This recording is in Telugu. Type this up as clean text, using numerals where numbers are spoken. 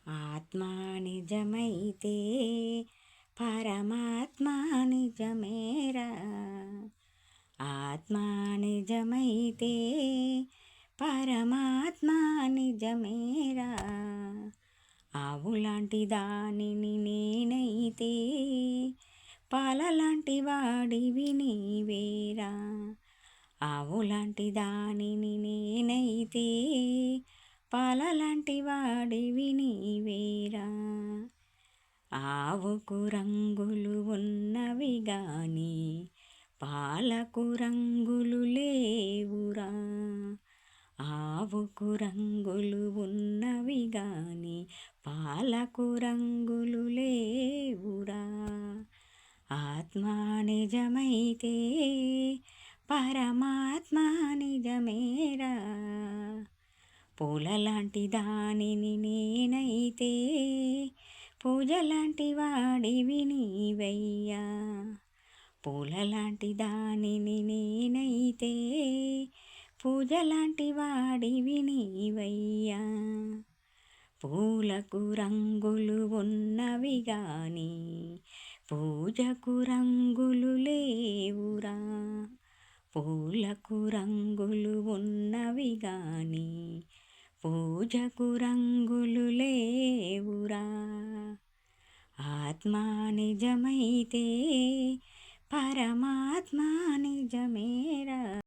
ఆత్మా నిజమైతే పరమాత్మ నిజమేరా. ఆత్మా నిజమైతే పరమాత్మ నిజమేరా. ఆవులాంటి దానిని నేనైతే పాలలాంటి వాడివి నీవేరా. ఆవులాంటి దానిని నేనైతే పాలలాంటి వాడివి నీవేరా. ఆవుకు రంగులు ఉన్నవి గాని పాలకు రంగులు లేవురా. ఆవుకు రంగులు ఉన్నవి గాని పాలకు రంగులు లేవురా. ఆత్మా నిజమైతే పరమాత్మ నిజమేరా. పూలలాంటి దానిని నేనైతే పూజలాంటి వాడివి నీవయ్యా. పూలలాంటి దానిని నేనైతే పూజలాంటి వాడివి నీవయ్యా. పూలకు రంగులు ఉన్నవి గాని పూజకు రంగులు లేవురా. పూలకు రంగులు ఉన్నవి గాని పూజకు రంగులు లేవురా. ఆత్మా నిజమైతే పరమాత్మ నిజమేరా.